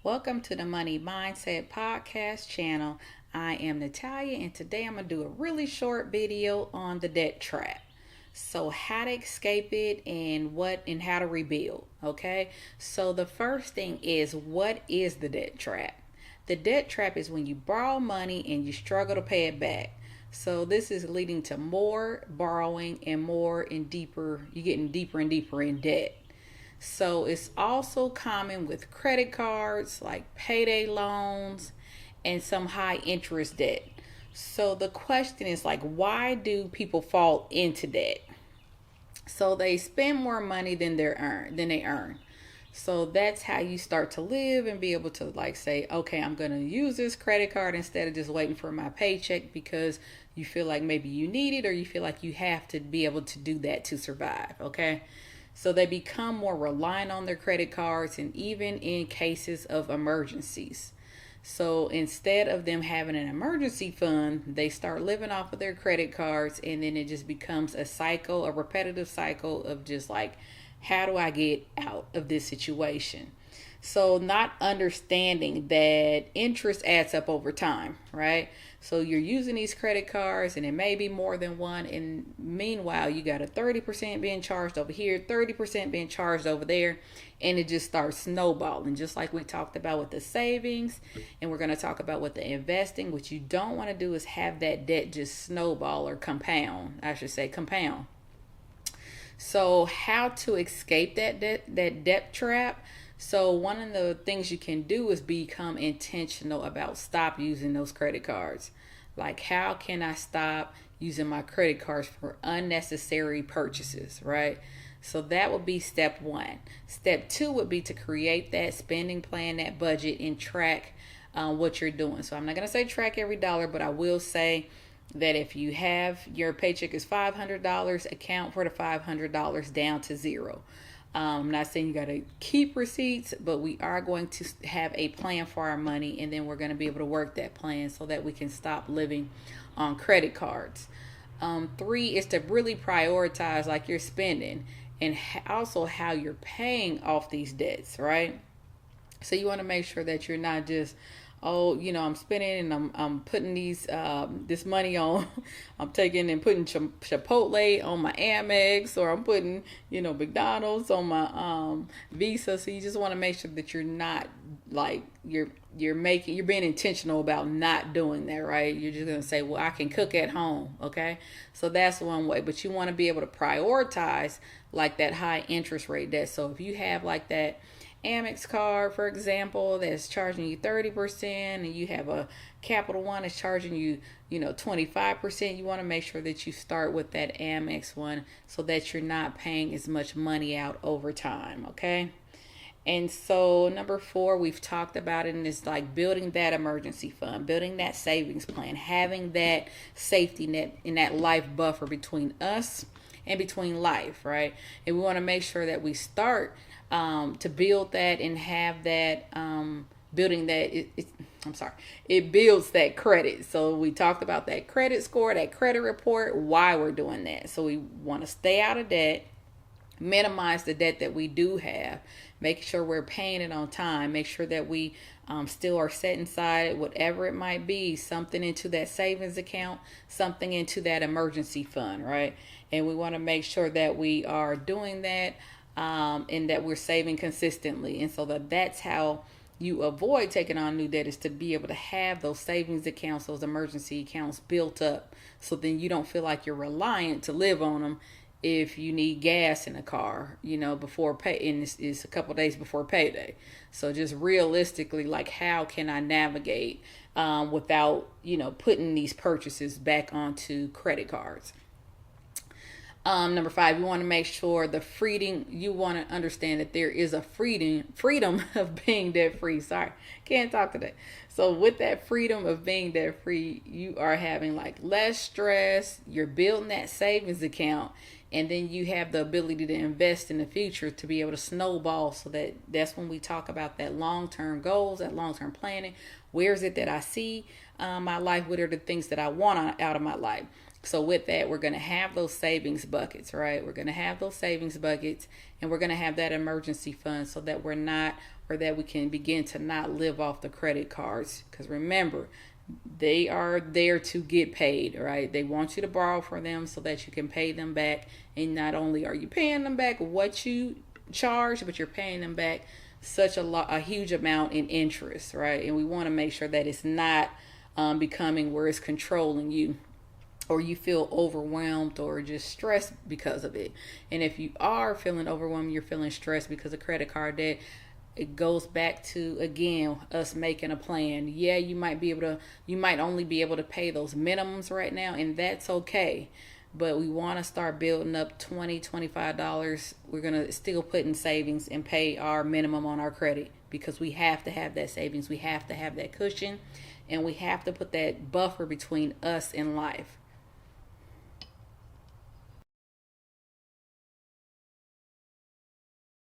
Welcome to the Money Mindset Podcast channel. I am Natalia, and today I'm going to do a really short video on the debt trap. So, how to escape it and how to rebuild. Okay, so the first thing is, what is the debt trap? The debt trap is when you borrow money and you struggle to pay it back. So this is leading to more borrowing and more and deeper, you're getting deeper and deeper in debt. So it's also common with credit cards like payday loans and some high interest debt. So the question is like, why do people fall into debt? So they spend more money than they earn. So that's how you start to live and be able to like say, okay, I'm going to use this credit card instead of just waiting for my paycheck because you feel like maybe you need it or you feel like you have to be able to do that to survive. Okay. So they become more reliant on their credit cards and even in cases of emergencies. So instead of them having an emergency fund, they start living off of their credit cards, and then it just becomes a cycle, a repetitive cycle of just like, how do I get out of this situation? So, not understanding that interest adds up over time, right? So, you're using these credit cards, and it may be more than one. And meanwhile, you got a 30% being charged over here, 30% being charged over there, and it just starts snowballing, just like we talked about with the savings. And we're going to talk about with the investing. What you don't want to do is have that debt just snowball or compound, I should say, compound. So, how to escape that debt trap? So, one of the things you can do is become intentional about stop using those credit cards. Like, how can I stop using my credit cards for unnecessary purchases, right? So that would be step one. Step two would be to create that spending plan, that budget, and track what you're doing. So I'm not going to say track every dollar, but I will say that if you have your paycheck is $500, account for the $500 down to zero. I'm not saying you got to keep receipts, but we are going to have a plan for our money, and then we're going to be able to work that plan so that we can stop living on credit cards. Three is to really prioritize like your spending and also how you're paying off these debts, right? So you want to make sure that you're not just, oh, I'm spending and I'm putting this money on, I'm taking and putting Chipotle on my Amex, or I'm putting McDonald's on my Visa. So you just want to make sure that you're not like you're being intentional about not doing that, right? You're just gonna say, well, I can cook at home, okay? So that's one way, but you want to be able to prioritize like that high interest rate debt. So if you have like that Amex card, for example, that's charging you 30%, and you have a Capital One that's charging you, 25%. You want to make sure that you start with that Amex one so that you're not paying as much money out over time, okay? And so, number four, we've talked about it, and it's like building that emergency fund, building that savings plan, having that safety net and that life buffer between us and between life, right? And we want to make sure that we start to build that and have that building that. I'm sorry, it builds that credit. So we talked about that credit score, that credit report, why we're doing that. So we want to stay out of debt, minimize the debt that we do have, make sure we're paying it on time, make sure that we still are setting aside whatever it might be, something into that savings account, something into that emergency fund, right? And we want to make sure that we are doing that and that we're saving consistently. And so that's how you avoid taking on new debt, is to be able to have those savings accounts, those emergency accounts built up, so then you don't feel like you're reliant to live on them if you need gas in a car, before pay, and it's a couple days before payday. So just realistically, like, how can I navigate without, putting these purchases back onto credit cards? Number five, you want to make sure you want to understand that there is a freedom of being debt free. Sorry, can't talk today. So with that freedom of being debt free, you are having like less stress, you're building that savings account, and then you have the ability to invest in the future to be able to snowball. So that's when we talk about that long-term goals, that long-term planning. Where is it that I see my life? What are the things that I want out of my life? So with that, we're going to have those savings buckets, right? We're going to have those savings buckets, and we're going to have that emergency fund so that we're not or that we can begin to not live off the credit cards. Because remember, they are there to get paid, right? They want you to borrow for them so that you can pay them back. And not only are you paying them back what you charge, but you're paying them back a huge amount in interest, right? And we want to make sure that it's not becoming where it's controlling you, or you feel overwhelmed or just stressed because of it. And if you are feeling overwhelmed, you're feeling stressed because of credit card debt, it goes back to, again, us making a plan. Yeah, you might only be able to pay those minimums right now, and that's okay. But we want to start building up $25. We're going to still put in savings and pay our minimum on our credit, because we have to have that savings. We have to have that cushion, and we have to put that buffer between us and life.